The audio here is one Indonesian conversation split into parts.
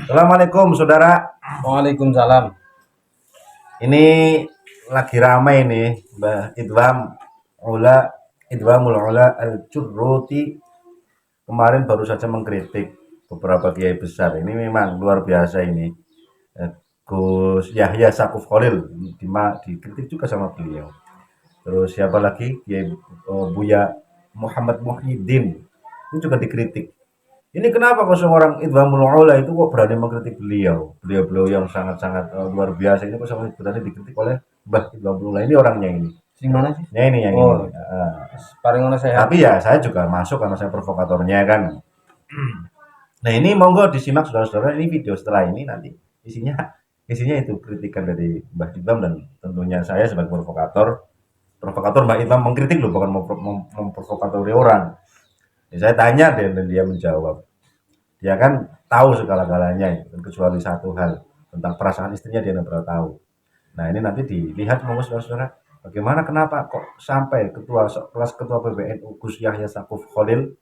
Assalamualaikum saudara. Waalaikumsalam. Ini lagi ramai nih Mbah Idwamul Ula Al-Jurruti kemarin baru saja mengkritik beberapa kiai besar. Ini memang luar biasa ini. Gus Yahya Sakuf Khalil dikritik juga sama beliau. Terus siapa lagi? Kiai Buya Muhammad Muhyiddin ini juga dikritik. Ini kenapa kok seorang Idhamul Ula itu kok berani mengkritik beliau? Beliau-beliau yang sangat-sangat luar biasa ini kok sampai berani dikritik oleh Mbah Idhamul Ula. Ini orangnya ini. Sing mana sih? Ya ini yang Oh, ini. paling mana sehat. Tapi ya saya juga masuk karena saya provokatornya kan. Nah ini monggo disimak saudara-saudara, ini video setelah ini nanti isinya isinya itu kritikan dari Mbah Idham dan tentunya saya sebagai provokator Mbah Idham mengkritik loh, bukan memprovokatori orang. Ya, saya tanya dan dia menjawab. Dia kan tahu segala-galanya, kecuali satu hal tentang perasaan istrinya dia tidak pernah tahu. Nah ini nanti dilihat monggo saudara-saudara, bagaimana kenapa kok sampai kelas ketua PBNU Gus Yahya Sakuf Khalil,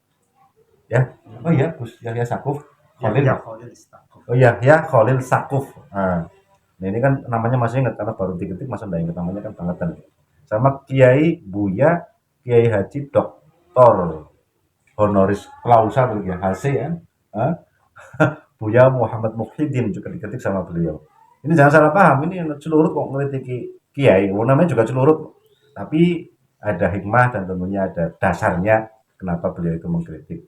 ya, oh iya Gus Yahya Sakuf Khalil, oh iya ya Khalil Sakuf. Nah ini kan namanya masih ingat karena baru diketik masa nggak ingat namanya kan bangetan. Sama Kiai Buya Kiai Haji Doktor honoris clausa begitu ya HC ya. Buya Muhammad Muhyiddin juga dikritik sama beliau. Ini jangan salah paham, ini celurut kok mengkritiki kiai, namanya juga celurut. Tapi ada hikmah dan tentunya ada dasarnya kenapa beliau itu mengkritik.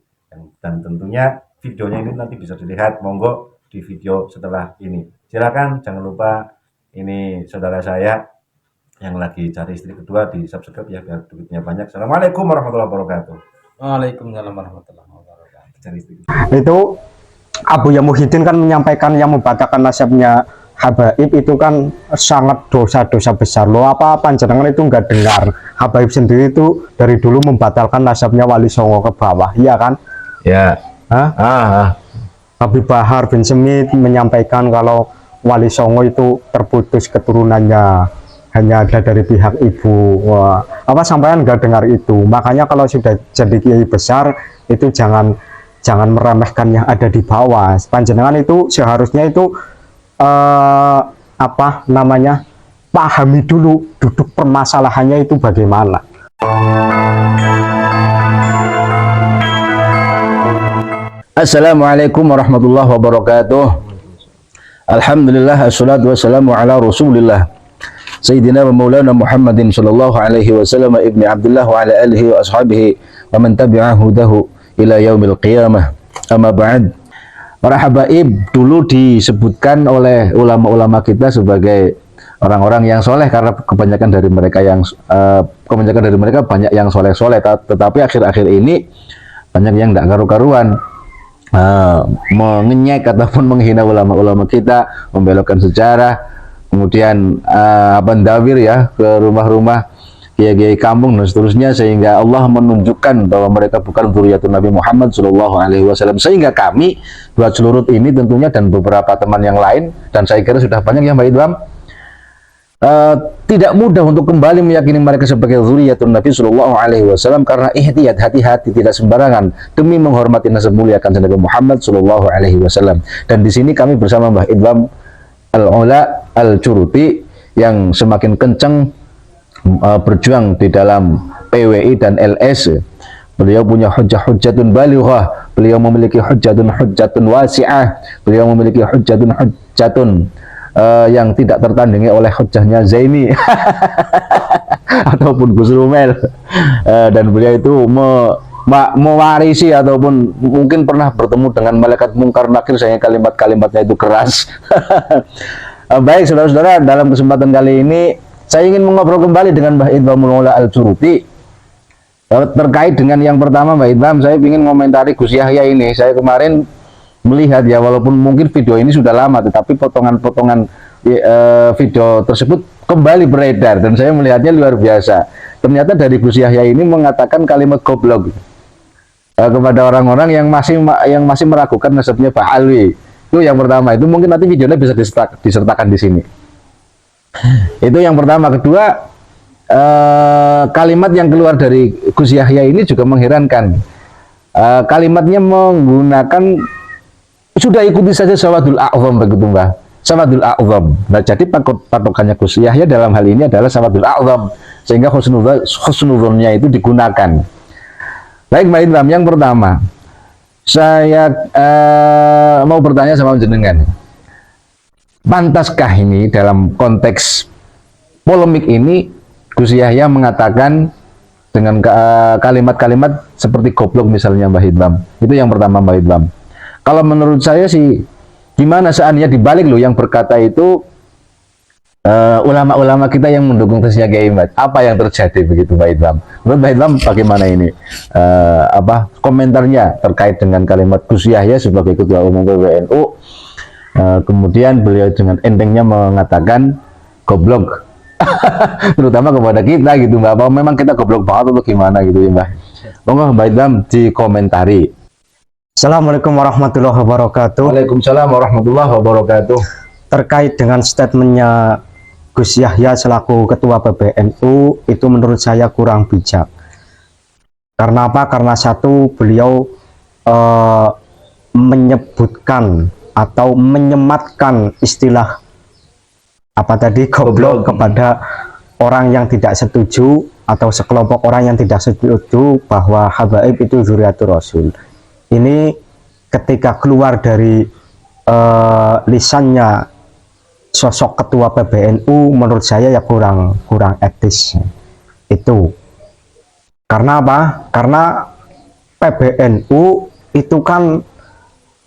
Dan tentunya videonya ini nanti bisa dilihat, monggo di video setelah ini. Silakan jangan lupa ini saudara saya yang lagi cari istri kedua di subscribe ya biar duitnya banyak. Assalamualaikum warahmatullahi wabarakatuh. Waalaikumsalam warahmatullahi wabarakatuh. Cari istri. Itu Abu Muhyiddin kan menyampaikan yang membatalkan nasabnya Habaib itu kan sangat dosa-dosa besar loh. Apa panjenengan itu nggak dengar Habaib sendiri itu dari dulu membatalkan nasabnya Wali Songo ke bawah, iya kan? Ya. Habib Bahar bin Semit menyampaikan kalau Wali Songo itu terputus keturunannya, hanya ada dari pihak ibu. Wah, apa sampean nggak dengar itu? Makanya kalau sudah jadi kiai besar itu jangan meremehkan yang ada di bawah. Panjenengan itu seharusnya itu pahami dulu duduk permasalahannya itu bagaimana. Assalamualaikum warahmatullahi wabarakatuh. Alhamdulillah, assalatu wassalamu ala rasulillah Sayyidina wa maulana Muhammadin sallallahu alaihi wasallam ibni Abdullah wa ala alihi wa ashabihi wa man tabi'ahu dahu ila yaumil qiyamah. Amma ba'd. Para habaib dulu disebutkan oleh ulama-ulama kita sebagai orang-orang yang soleh karena kebanyakan dari mereka banyak yang soleh-soleh, tetapi akhir-akhir ini banyak yang tidak karu-karuan, mengenyek ataupun menghina ulama-ulama kita, membelokkan sejarah, kemudian bandawir ya ke rumah-rumah kiai-kiai kampung dan seterusnya, sehingga Allah menunjukkan bahwa mereka bukan dzurriyyatun Nabi Muhammad Shallallahu Alaihi Wasallam. Sehingga kami buat celurut ini tentunya dan beberapa teman yang lain, dan saya kira sudah banyak yang Mbak Idham, tidak mudah untuk kembali meyakini mereka sebagai dzurriyyatun Nabi Shallallahu Alaihi Wasallam karena ihtiyat, hati-hati, tidak sembarangan demi menghormati nasab mulia kanjeng Nabi Muhammad Shallallahu Alaihi Wasallam. Dan di sini kami bersama Mbah Idham Al-Ula Al-Jurruti yang semakin kencang berjuang di dalam PWI dan LS. Beliau punya hujjatun balighah, beliau memiliki hujjatun wasi'ah, beliau memiliki hujjatun yang tidak tertandingi oleh hujjahnya Zaini ataupun Gus Rumel. Dan beliau itu mewarisi ataupun mungkin pernah bertemu dengan malaikat mungkar nakir sehingga kalimat-kalimatnya itu keras. Baik saudara-saudara, dalam kesempatan kali ini saya ingin mengobrol kembali dengan Mbah Idhamul Ula Al-Jurruti terkait dengan yang pertama. Mbah Idham, saya ingin komentari Gus Yahya ini. Saya kemarin melihat ya, walaupun mungkin video ini sudah lama, tetapi potongan-potongan video tersebut kembali beredar dan saya melihatnya luar biasa. Ternyata dari Gus Yahya ini mengatakan kalimat goblok kepada orang-orang yang masih meragukan nasabnya Pak Alwi. Itu yang pertama. Itu mungkin nanti videonya bisa disertakan di sini. Itu yang pertama. Kedua, kalimat yang keluar dari Gus Yahya ini juga mengherankan. Kalimatnya menggunakan sudah ikuti saja Sawadul A'zam begitu Mbah. Sawadul A'zam. Nah, jadi patokannya Gus Yahya dalam hal ini adalah Sawadul A'zam, sehingga husnudzonnya itu digunakan. Baik Mbak Idham, yang pertama saya mau bertanya sama jenengan. Pantaskah ini dalam konteks polemik ini Gus Yahya mengatakan dengan kalimat-kalimat seperti goblok misalnya Mbah Idham? Itu yang pertama Mbah Idham. Kalau menurut saya sih, gimana seandainya dibalik loh yang berkata itu ulama-ulama kita yang mendukung Gus Yahya Imad, apa yang terjadi begitu Mbah Idham? Menurut Mbah Idham bagaimana ini komentarnya terkait dengan kalimat Gus Yahya sebagai ketua umum PBNU, kemudian beliau dengan entengnya mengatakan goblok terutama kepada kita gitu Mbak, apa memang kita goblok banget atau gimana gitu ya Mbak? Monggo Mbah Idham dikomentari. Assalamualaikum warahmatullahi wabarakatuh. Waalaikumsalam warahmatullahi wabarakatuh. Terkait dengan statementnya Gus Yahya selaku ketua PBNU, itu menurut saya kurang bijak. Karena apa? Karena satu, beliau menyebutkan atau menyematkan istilah apa tadi, goblok kepada orang yang tidak setuju atau sekelompok orang yang tidak setuju bahwa habaib itu zuriatur rasul. Ini ketika keluar dari lisannya sosok ketua PBNU, menurut saya ya kurang etis itu. Karena apa? Karena PBNU itu kan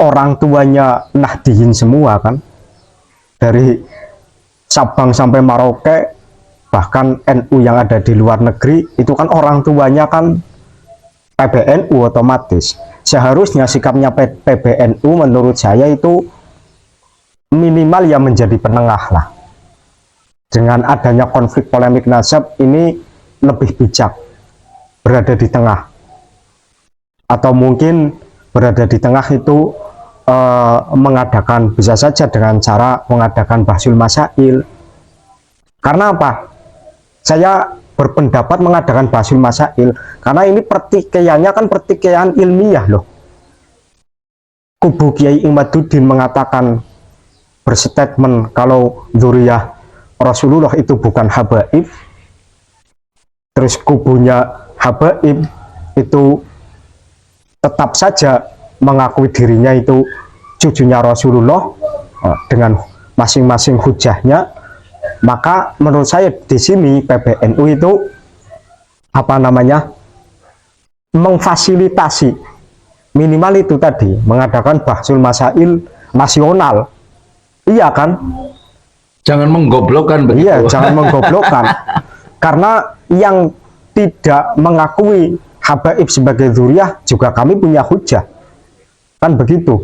orang tuanya Nahdiyin semua kan, dari Sabang sampai Merauke, bahkan NU yang ada di luar negeri itu kan orang tuanya kan PBNU. Otomatis seharusnya sikapnya PBNU menurut saya itu minimal ya menjadi penengah lah. Dengan adanya konflik polemik nasab ini lebih bijak berada di tengah, atau mungkin berada di tengah itu mengadakan, bisa saja dengan cara mengadakan bahsul masail. Karena apa? Saya berpendapat mengadakan bahsul masail karena ini pertikaiannya kan pertikaian ilmiah loh. Kubu Kiai Imaduddin mengatakan, berstatement kalau dzurriyyah Rasulullah itu bukan habaib, terus kubunya habaib itu tetap saja mengakui dirinya itu cucunya Rasulullah dengan masing-masing hujahnya. Maka menurut saya di sini PBNU itu apa namanya, memfasilitasi minimal itu tadi, mengadakan bahsul masail nasional. Iya kan? Jangan menggoblokkan begitu. Iya, jangan menggoblokkan. Karena yang tidak mengakui habaib sebagai dzurriyyah juga kami punya hujah. Kan begitu.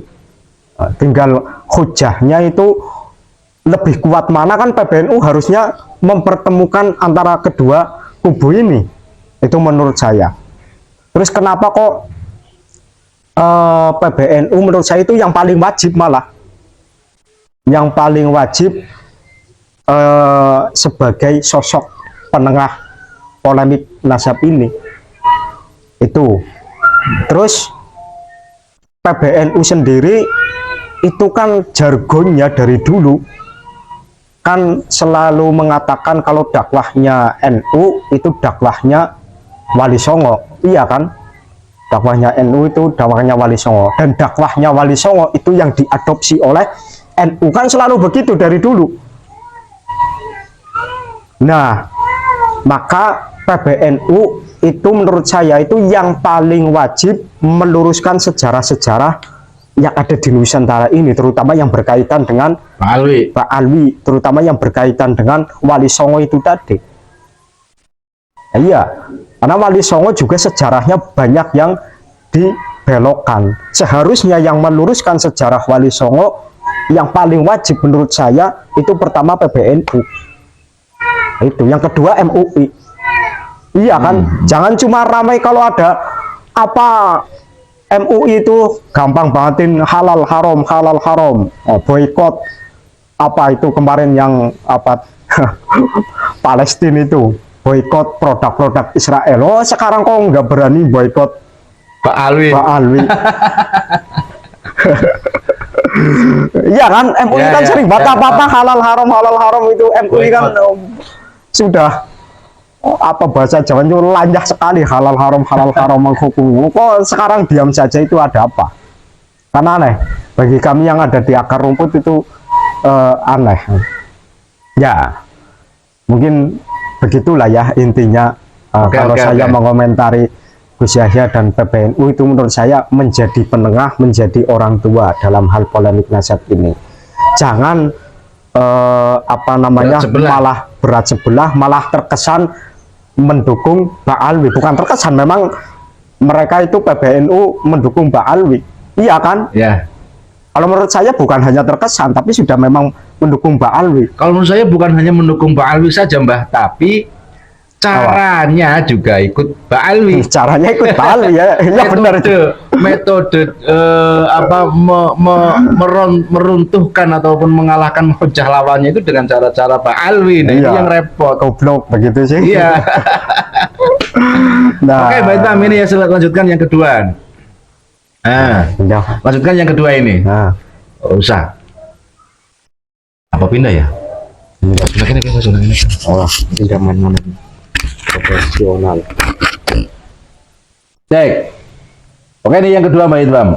Tinggal hujahnya itu lebih kuat mana, kan PBNU harusnya mempertemukan antara kedua kubu ini. Itu menurut saya. Terus kenapa kok PBNU menurut saya itu yang paling wajib, malah yang paling wajib sebagai sosok penengah polemik nasab ini itu. Terus PBNU sendiri itu kan jargonnya dari dulu kan selalu mengatakan kalau dakwahnya NU itu dakwahnya Wali Songo. Iya kan? Dakwahnya NU itu dakwahnya Wali Songo, dan dakwahnya Wali Songo itu yang diadopsi oleh NU, kan selalu begitu dari dulu. Nah, maka PBNU itu menurut saya itu yang paling wajib meluruskan sejarah-sejarah yang ada di Nusantara ini, terutama yang berkaitan dengan Pak Alwi, terutama yang berkaitan dengan Wali Songo itu tadi. Iya, karena Wali Songo juga sejarahnya banyak yang dibelokkan. Seharusnya yang meluruskan sejarah Wali Songo yang paling wajib menurut saya itu pertama PBNU. Itu, yang kedua MUI. Iya kan? Jangan cuma ramai kalau ada apa MUI itu gampang bangetin halal haram, boykot apa itu kemarin yang apa Palestina itu, boykot produk-produk Israel. Oh, sekarang kok nggak berani boykot Pak Alwi. Iya kan, MUI Ya, kan ya, sering ya, apa-apa halal haram itu MUI kan sudah apa bahasa Jawa itu lanjah sekali halal haram menghukum. Kok sekarang diam saja itu ada apa? Kan aneh. Bagi kami yang ada di akar rumput itu aneh. Ya, mungkin begitulah ya intinya. Kalau saya mengomentari Gus Yahya dan PBNU itu menurut saya menjadi penengah, menjadi orang tua dalam hal polemik nasihat ini. Jangan apa namanya malah berat sebelah, malah terkesan mendukung Mbak Alwi. Bukan terkesan, memang mereka itu PBNU mendukung Mbak Alwi. Iya kan? Ya. Kalau menurut saya bukan hanya terkesan, tapi sudah memang mendukung Mbak Alwi. Kalau menurut saya bukan hanya mendukung Mbak Alwi saja, Mbah, tapi caranya juga ikut Mbak Alwi. Caranya ikut Mbak Alwi ya. Ya benar itu. Metode meruntuhkan ataupun mengalahkan hujah lawannya itu dengan cara-cara Mbak Alwi. Nah, ini yang repot. Goblok begitu sih. Iya. Nah, Oke, baik Pak, ini ya lanjutkan yang kedua. Nah, lanjutkan yang kedua ini. Nah, usah. Apa pindah ya? Ini. oh, tidak main-main. Profesional. Cek. Oke, ini yang kedua Mbak Idham.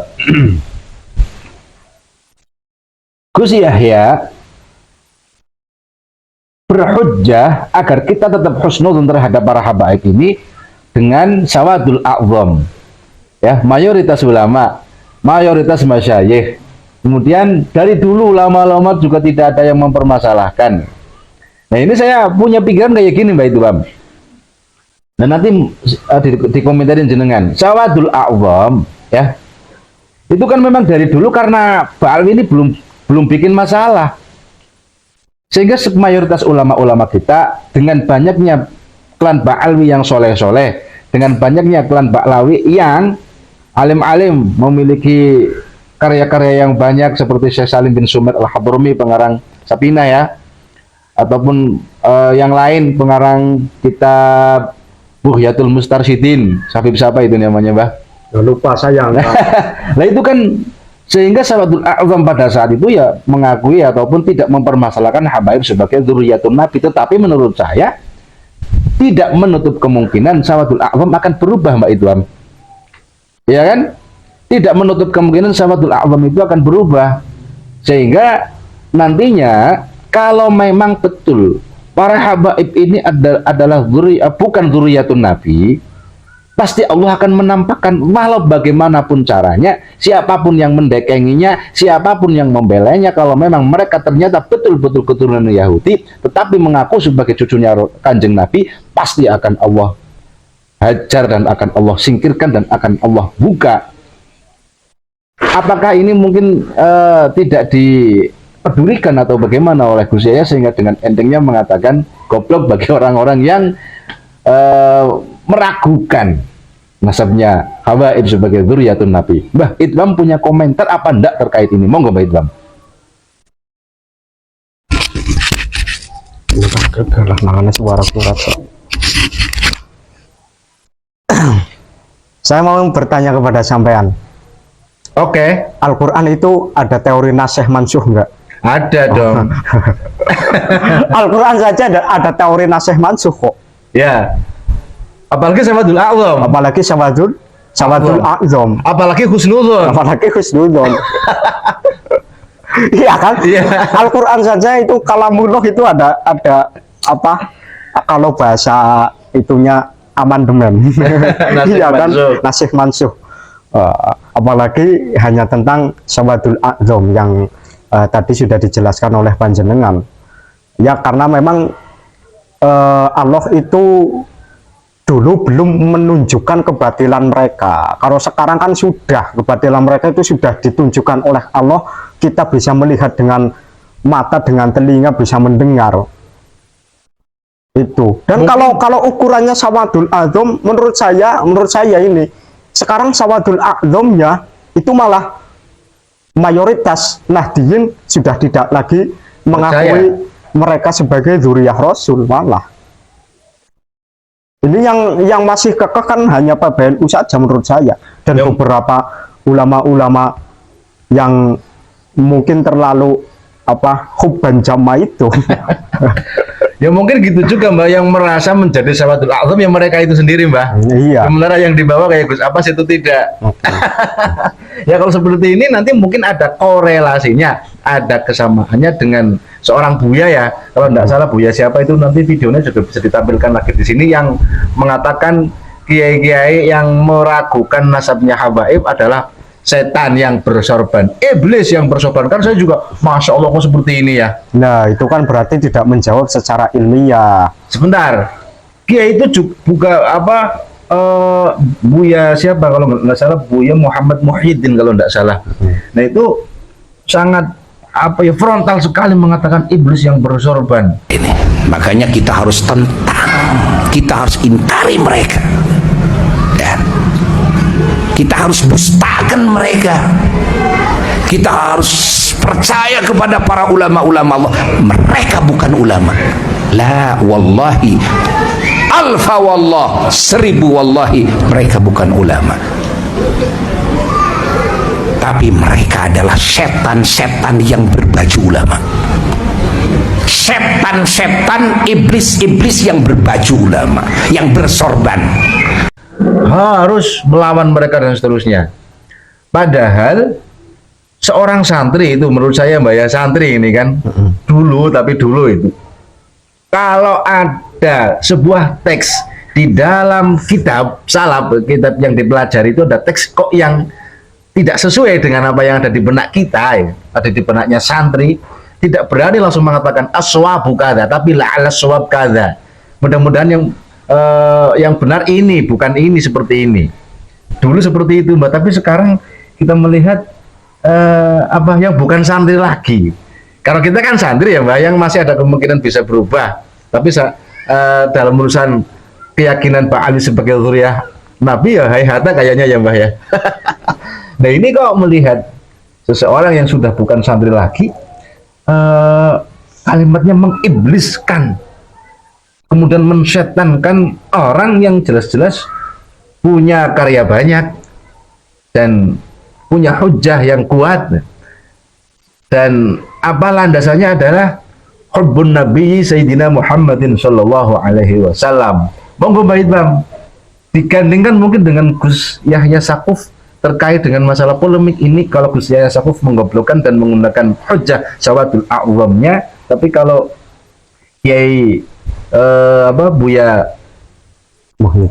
Gus Yahya berhujjah agar kita tetap husnuzon terhadap para habaib ini dengan sawadul a'zam. Ya, mayoritas ulama, mayoritas masyayikh. Kemudian dari dulu lama-lama juga tidak ada yang mempermasalahkan. Nah, ini saya punya pikiran kayak gini Mbak Idham. Dan nanti dikomentarin jenengan sawadul a'zam ya, itu kan memang dari dulu karena Mbak Alwi ini belum bikin masalah, sehingga mayoritas ulama-ulama kita dengan banyaknya klan Mbak Alwi yang soleh-soleh, dengan banyaknya klan Mbak Lawi yang alim-alim memiliki karya-karya yang banyak seperti Syekh Salim bin Sumer Al-Hadrami pengarang Sapina ya, ataupun yang lain pengarang kitab Bughyatul Mustarsyidin, Habib siapa itu namanya Mbah? Ya, lupa saya. Nah itu kan sehingga sahabatul a'zam pada saat itu ya mengakui ataupun tidak mempermasalahkan habaib sebagai dzurriyyatun Nabi, tetapi menurut saya tidak menutup kemungkinan sahabatul a'zam akan berubah Mbak Idham. Ya kan? Tidak menutup kemungkinan sahabatul a'zam itu akan berubah, sehingga nantinya kalau memang betul para habaib ini adalah bukan dzurriyyatun Nabi, pasti Allah akan menampakkan walau bagaimanapun caranya, siapapun yang mendekenginya, siapapun yang membelanya, kalau memang mereka ternyata betul-betul keturunan Yahudi, tetapi mengaku sebagai cucunya Kanjeng Nabi, pasti akan Allah hajar dan akan Allah singkirkan dan akan Allah buka. Apakah ini mungkin tidak dipedulikan atau bagaimana oleh Gus Yahya sehingga dengan endingnya mengatakan goblok bagi orang-orang yang meragukan nasabnya habaib sebagai dzurriyyatun Nabi. Mbah Idham punya komentar apa enggak terkait ini? Monggo Mbah Idham. Gagal nangane suara surat. Saya mau bertanya kepada sampean. Oke. Al-Quran itu ada teori nasih mansuh enggak? Ada dong. Al-Quran saja ada teori nasih mansuh kok. Ya. Apalagi sawadul a'zam. Apalagi sawadul a'zam. Apalagi husnudzon. Apalagi husnudzon. Iya kan? Iya. Al-Quran saja itu kalamullah itu ada apa? Kalau bahasa itunya amandemen. Iya kan? Nasih mansuh. Apalagi hanya tentang sawadul a'zam yang tadi sudah dijelaskan oleh panjenengan. Ya karena memang Allah itu dulu belum menunjukkan kebatilan mereka. Kalau sekarang kan sudah, kebatilan mereka itu sudah ditunjukkan oleh Allah. Kita bisa melihat dengan mata, dengan telinga, bisa mendengar. Itu. Dan kalau ukurannya sawadul a'zam, menurut saya ini sekarang sawadul a'zamnya itu malah mayoritas Nahdiyin sudah tidak lagi mengakui mereka sebagai dzurriyyah Rasul, malah. Ini yang masih kekeh kan hanya PBNU saja menurut saya, dan beberapa ulama-ulama yang mungkin terlalu hubban jama itu. Ya mungkin gitu juga Mbah, yang merasa menjadi sahabatul a'zam yang mereka itu sendiri Mbah. Iya. Sementara yang dibawa kayak Gus Abbas itu tidak. Ya kalau seperti ini nanti mungkin ada korelasinya, ada kesamaannya dengan seorang Buya ya. Kalau tidak salah Buya siapa itu, nanti videonya juga bisa ditampilkan lagi di sini, yang mengatakan kiai-kiai yang meragukan nasabnya habaib adalah setan yang bersorban, iblis yang bersorban. Kan saya juga, masya Allah kok seperti ini ya. Nah, itu kan berarti tidak menjawab secara ilmiah. Sebentar, kiai itu juga Buya siapa kalau nggak salah, Buya Muhammad Muhyiddin kalau nggak salah. Nah itu sangat frontal sekali mengatakan iblis yang bersorban. Ini makanya kita harus tentang, kita harus ingkari mereka, ya. Kita harus dustakan mereka. Kita harus percaya kepada para ulama-ulama Allah. Mereka bukan ulama. La wallahi, alfa wallah, 1000 wallahi, mereka bukan ulama. Tapi mereka adalah setan-setan yang berbaju ulama. Setan-setan, iblis-iblis yang berbaju ulama, yang bersorban. Harus melawan mereka dan seterusnya. Padahal seorang santri itu, menurut saya Mbak ya, santri ini kan dulu itu kalau ada sebuah teks di dalam kitab salaf, kitab yang dipelajari itu ada teks kok yang tidak sesuai dengan apa yang ada di benak kita ya, ada di benaknya santri, tidak berani langsung mengatakan aswabu kadza, tapi la'ala swab kadza. Mudah-mudahan yang benar ini, bukan ini, seperti ini. Dulu seperti itu Mbak, tapi sekarang kita melihat yang bukan santri lagi. Kalau kita kan santri ya Mbak, yang masih ada kemungkinan bisa berubah. Tapi dalam urusan keyakinan Pak Ali sebagai zuriyah Nabi ya hayhata kayaknya ya Mbak ya. Nah ini kok melihat seseorang yang sudah bukan santri lagi, kalimatnya mengibliskan, kemudian mensetankan orang yang jelas-jelas punya karya banyak dan punya hujah yang kuat, dan landasannya adalah hubbun Nabi Sayyidina Muhammadin Sallallahu Alaihi Wasallam. Monggo Mbak Idham, digandingkan mungkin dengan Gus Yahya Saquf terkait dengan masalah polemik ini. Kalau Gus Yahya Saquf menggoblokkan dan menggunakan hujah sawatul a'zamnya, tapi kalau Kiai Buya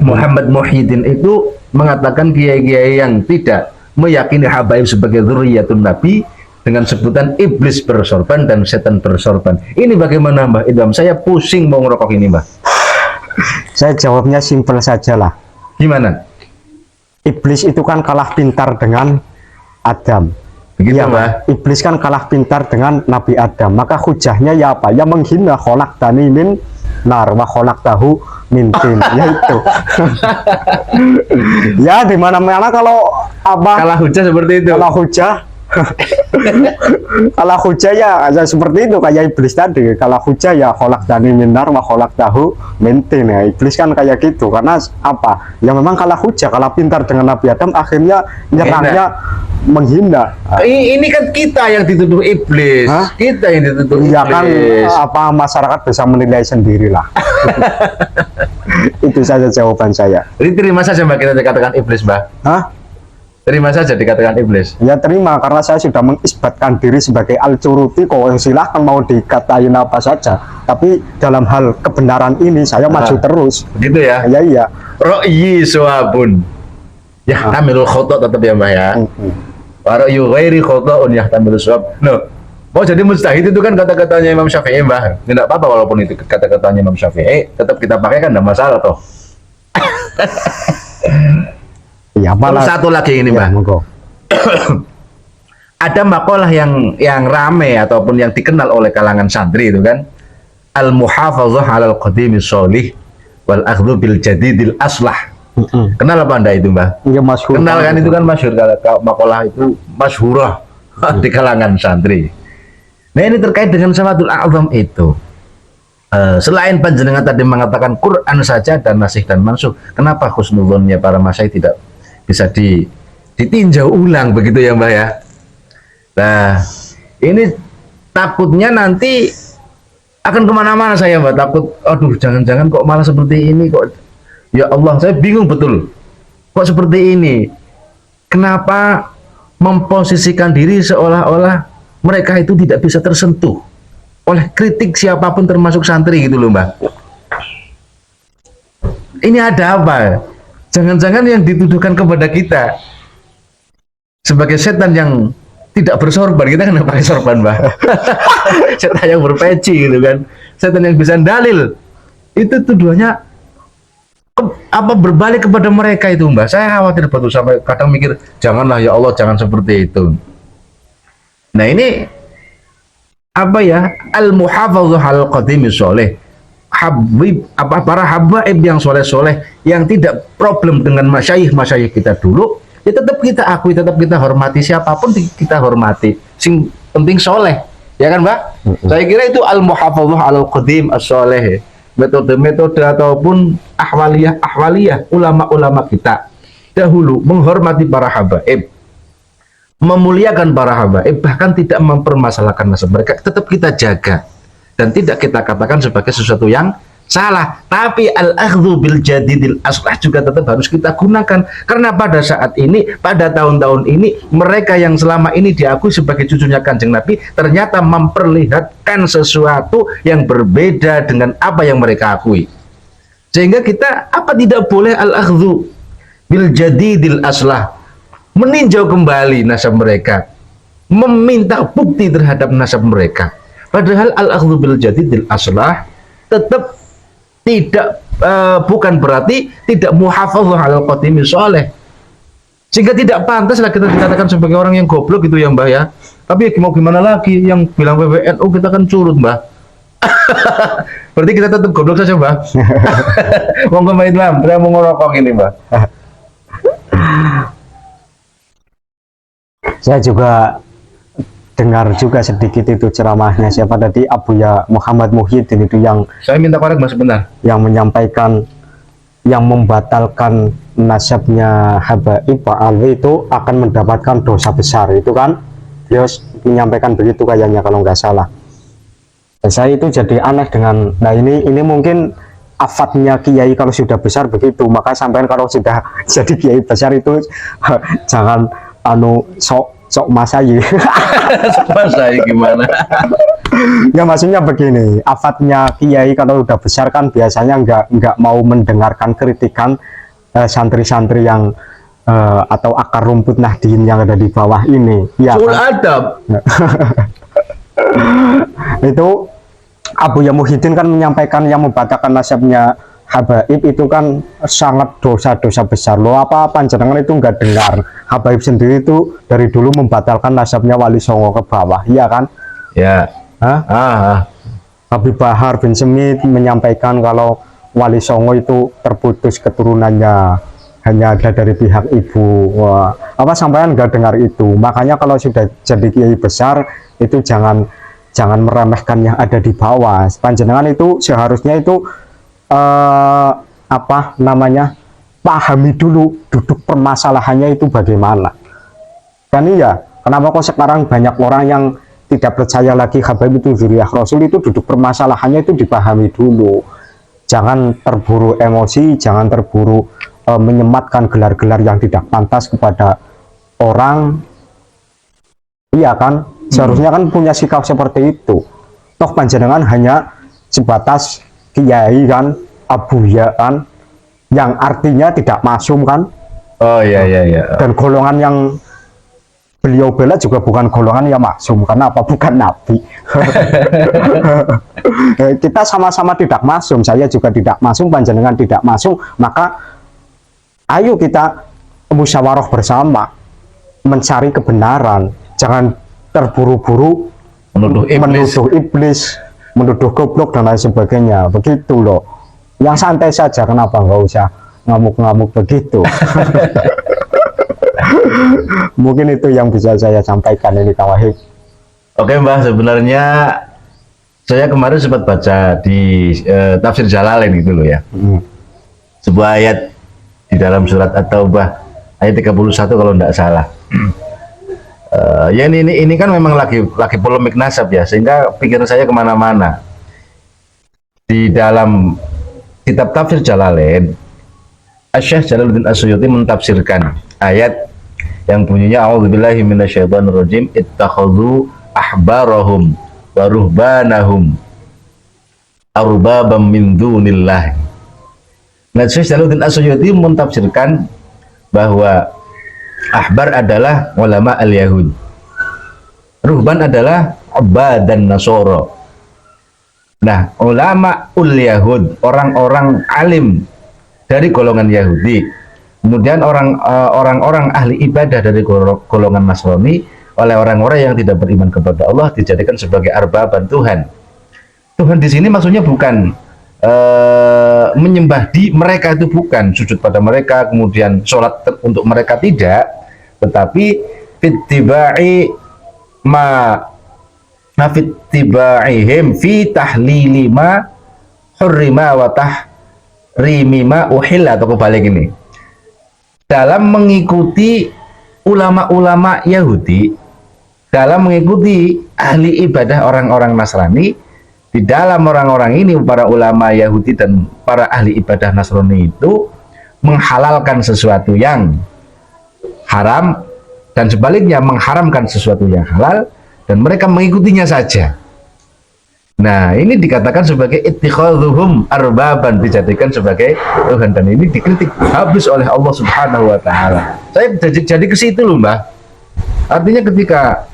Muhammad Muhyiddin itu mengatakan kiai-kiai yang tidak meyakini habaib sebagai dzurriyyatun Nabi dengan sebutan iblis bersorban dan setan bersorban. Ini bagaimana Mbah Idham? Saya pusing mau ngerokok ini Mbah. Saya jawabnya simpel saja lah. Gimana? Iblis itu kan kalah pintar dengan Adam. Begitu Ya, Mbah. iblis kan kalah pintar dengan Nabi Adam. Maka hujahnya ya apa? Ya menghina khalaqtani min nar wa khalaqtahu min tin. Yaitu. Ya di mana-mana kalau Kalah hujah seperti itu. kalau hujah kalau hujah ya seperti itu kayak iblis tadi. Kalau hujah ya khalaqtani min nar wa khalaqtahu min tin. Ya, iblis kan kayak gitu karena apa? Ya memang kalah hujah, kalah pintar dengan Nabi Adam, akhirnya nyerangnya menghina. Ini kan kita yang dituduh iblis. Hah? Kita yang dituduh Ya kan iblis. masyarakat bisa menilai sendirilah. Itu saja jawaban saya. Jadi terima saja Mbak kita dikatakan iblis Mbak. Hah? Terima saja dikatakan iblis. Ya terima, karena saya sudah mengisbatkan diri sebagai al-curuti. Kok silahkan mau dikatain apa saja, tapi dalam hal kebenaran ini saya maju terus. Begitu ya. Ya iya. Ro'yi suwabun yahtamilul khoto, tetap ya Mbak ya. Wa ro'yu ghairi khoto'un yahtamilul suwab. Loh, mau jadi mujtahid itu kan kata-katanya Imam Syafi'i Mbak. Tidak apa-apa walaupun itu kata-katanya Imam Syafi'i, tetap kita pakai kan, tidak masalah toh. Ya malah Satu lagi ini ya, Mbak. monggo. Ada makalah yang rame ataupun yang dikenal oleh kalangan santri itu kan, al-muhafazah 'alal qadimis sholih wal akhdhu bil jadidil aslah. Kenal apa Anda itu Mbak? Ya masyhur. Kenal kan, itu kan masyhur, kalau makalah itu masyhurah di kalangan santri. Nah ini terkait dengan sawatul a'zam itu. Selain panjenengan tadi mengatakan Quran saja dan nasikh dan mansukh, kenapa husnudzonnya para masyayikh tidak bisa ditinjau ulang begitu ya Mbak ya? Nah Ini takutnya nanti akan kemana-mana saya, Mbak. Takut, aduh, jangan-jangan kok malah seperti ini kok. Ya Allah, saya bingung betul. Kok seperti ini? Kenapa memposisikan diri seolah-olah mereka itu tidak bisa tersentuh oleh kritik siapapun termasuk santri gitu loh, Mbak. Ini ada apa? Jangan-jangan yang dituduhkan kepada kita sebagai setan yang tidak bersorban, kita kan nggak pakai sorban, Mbak. Setan yang berpeci gitu kan, setan yang bisa dalil, itu tuduhannya apa berbalik kepada mereka itu, Mbak. Saya khawatir betul, sampai kadang mikir, janganlah ya Allah, jangan seperti itu. Nah ini apa ya, al-muhafadzah al-qadimi soleh, habib, apa, para habaib yang soleh-soleh yang tidak problem dengan masyayikh kita dulu, ya tetap kita akui, tetap kita hormati, siapapun kita hormati, sing penting soleh, ya kan, Mbak? Saya kira itu al-muhafadzah al-qadim as-soleh, metode-metode ataupun ahwaliyah ulama-ulama kita dahulu menghormati para habaib, memuliakan para habaib, bahkan tidak mempermasalahkan nasab mereka, tetap kita jaga dan tidak kita katakan sebagai sesuatu yang salah. Tapi al-akhdhu bil jadidil aslah juga tetap harus kita gunakan, karena pada saat ini, pada tahun-tahun ini, mereka yang selama ini diakui sebagai cucunya Kanjeng Nabi ternyata memperlihatkan sesuatu yang berbeda dengan apa yang mereka akui, sehingga kita apa tidak boleh al-akhdhu bil jadidil aslah, meninjau kembali nasab mereka, meminta bukti terhadap nasab mereka. Padahal al-akhdhu bil jadidil aslah tetap tidak bukan berarti tidak muhafadzah al qadimi soleh, sehingga tidak pantas lah kita dikatakan sebagai orang yang goblok gitu ya, Mbak ya. Tapi mau gimana lagi, yang bilang PBNU kita kan curut, Mbak. Berarti kita tetap goblok saja, Mbak. Monggo Mbak Idlam, saya mau ngerokok ini, Mbak. Saya juga dengar juga sedikit itu ceramahnya siapa tadi, Abuya Muhammad Muhyiddin itu yang Saya minta korek, Mas, sebentar. yang menyampaikan, yang membatalkan nasabnya habaib Pak Alwi itu akan mendapatkan dosa besar, itu kan dia menyampaikan begitu kayaknya kalau nggak salah. Dan saya itu jadi aneh dengan, nah ini mungkin afatnya kiai kalau sudah besar begitu, maka sampai kalau sudah jadi kiai besar itu jangan sok masai. Saya gimana? Ya maksudnya begini, afatnya kiai kalau udah besar kan biasanya nggak mau mendengarkan kritikan santri-santri yang atau akar rumput Nahdien yang ada di bawah ini. Ya, Sul kan? adab. Itu Abuya Muhyiddin kan menyampaikan yang membatalkan nasabnya habaib itu kan sangat dosa-dosa besar loh. Apa panjenengan itu nggak dengar habaib sendiri itu dari dulu membatalkan nasabnya Wali Songo ke bawah, iya kan? Ya. Habib Bahar bin Semit menyampaikan kalau Wali Songo itu terputus keturunannya hanya ada dari pihak ibu. Wah, apa sampean nggak dengar itu? Makanya kalau sudah jadi kiai besar itu jangan meremehkan yang ada di bawah. Panjenengan itu seharusnya itu apa namanya, pahami dulu duduk permasalahannya itu bagaimana kan. Iya, kenapa kok sekarang banyak orang yang tidak percaya lagi habaib itu zuriyah Rasul, itu duduk permasalahannya itu dipahami dulu, jangan terburu emosi, jangan terburu menyematkan gelar-gelar yang tidak pantas kepada orang, iya kan. Seharusnya kan punya sikap seperti itu. Toh panjenengan hanya sebatas kiai kan, abuya kan, yang artinya tidak masum kan. Oh iya. Dan golongan yang beliau bela juga bukan golongan yang maksum, karena apa? Bukan nabi. Kita sama-sama tidak masum, saya juga tidak masum, panjenengan tidak masum, maka ayo kita musyawarah bersama mencari kebenaran, jangan terburu-buru menuduh iblis, menuduh goblok dan lain sebagainya, begitu loh. Yang santai saja, kenapa nggak usah ngamuk-ngamuk begitu. Mungkin itu yang bisa saya sampaikan ini, Kak Wahid. Oke, Mbah, sebenarnya saya kemarin sempat baca di tafsir Jalalain gitu loh ya. Sebuah ayat di dalam surat At-Taubah ayat 31 kalau tidak salah. Ya ini kan memang lagi polemik nasab ya, sehingga pikiran saya kemana-mana. Di dalam kitab tafsir Jalalain, Syekh Jalaluddin As-Suyuti mentafsirkan ayat yang bunyinya a'udzubillahi minasyaitonirrajim ittakhadhu ahbarahum wa ruhbanahum arbabam min dunillah. Nah, Syekh Jalaluddin As-Suyuti mentafsirkan bahwa ahbar adalah ulama al-Yahud, ruhban adalah Abbad dan Nasoro. Nah, ulama ul-Yahud, orang-orang alim dari golongan Yahudi, kemudian orang-orang ahli ibadah dari golongan Nasrani, oleh orang-orang yang tidak beriman kepada Allah dijadikan sebagai arbaban Tuhan. Tuhan di sini maksudnya bukan menyembah di mereka, itu bukan sujud pada mereka, kemudian sholat untuk mereka, tidak, tetapi fittiba'i fittibaihim fi tahlili ma hurrima wa tahrimi ma uhilla, atau kebalik ini, dalam mengikuti ulama-ulama Yahudi, dalam mengikuti ahli ibadah orang-orang Nasrani. Di dalam orang-orang ini, para ulama Yahudi dan para ahli ibadah Nasrani itu menghalalkan sesuatu yang haram, dan sebaliknya mengharamkan sesuatu yang halal, dan mereka mengikutinya saja. Nah, ini dikatakan sebagai ittikhadhuhum arbaban, dijadikan sebagai Tuhan, dan ini dikritik habis oleh Allah Subhanahu wa taala. Saya jadi ke situ loh, Mbah. Artinya ketika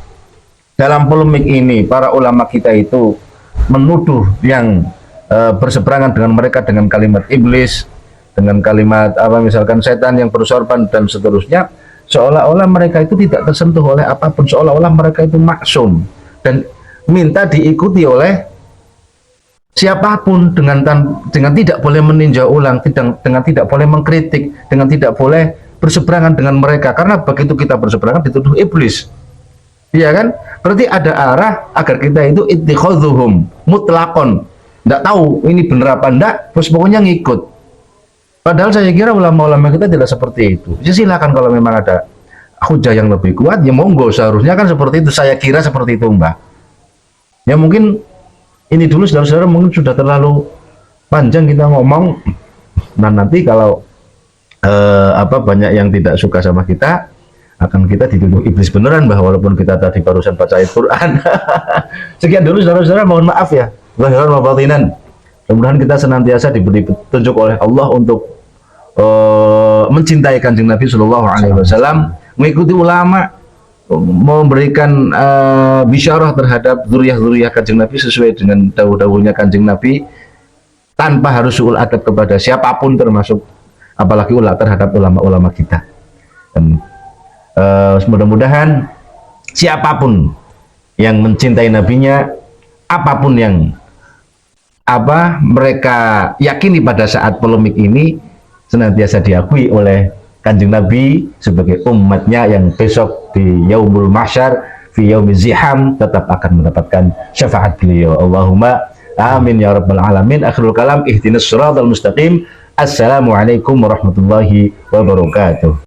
dalam polemik ini para ulama kita itu menuduh yang berseberangan dengan mereka dengan kalimat iblis, dengan kalimat misalkan setan yang bersorban dan seterusnya, seolah-olah mereka itu tidak tersentuh oleh apapun, seolah-olah mereka itu maksum dan minta diikuti oleh siapapun, dengan tidak boleh meninjau ulang, dengan tidak boleh mengkritik, dengan tidak boleh berseberangan dengan mereka, karena begitu kita berseberangan dituduh iblis. Iya kan? Berarti ada arah agar kita itu ittikhadhuhum mutlakon, tidak tahu ini benar apa enggak, terus pokoknya ngikut. Padahal saya kira ulama-ulama kita tidak seperti itu. Ya silakan, kalau memang ada hujah yang lebih kuat, ya monggo, seharusnya kan seperti itu. Saya kira seperti itu, Mbak. Ya mungkin ini dulu saudara-saudara, mungkin sudah terlalu panjang kita ngomong, dan nanti kalau banyak yang tidak suka sama kita, akan kita dituduh iblis beneran, bahwa walaupun kita tadi barusan baca ayat Quran. Sekian dulu saudara-saudara, mohon maaf ya, zahiran wa batinan. Mudah-mudahan kita senantiasa diberi petunjuk oleh Allah untuk mencintai Kanjeng Nabi Shallallahu Alaihi Wasallam, mengikuti ulama, memberikan bisyarah terhadap zuriyah Kanjeng Nabi sesuai dengan dawuh-dawuhnya Kanjeng Nabi, tanpa harus suul adab kepada siapapun, termasuk apalagi terhadap ulama-ulama kita. Dan mudah-mudahan siapapun yang mencintai nabinya, apapun yang mereka yakini pada saat polemik ini, senantiasa diakui oleh Kanjeng Nabi sebagai umatnya yang besok di yaumul mahsyar, fi yaumiz ziham, tetap akan mendapatkan syafaat beliau. Allahumma amin ya rabbal alamin. Akhirul kalam, ihdinas siratal mustaqim. Assalamualaikum warahmatullahi wabarakatuh.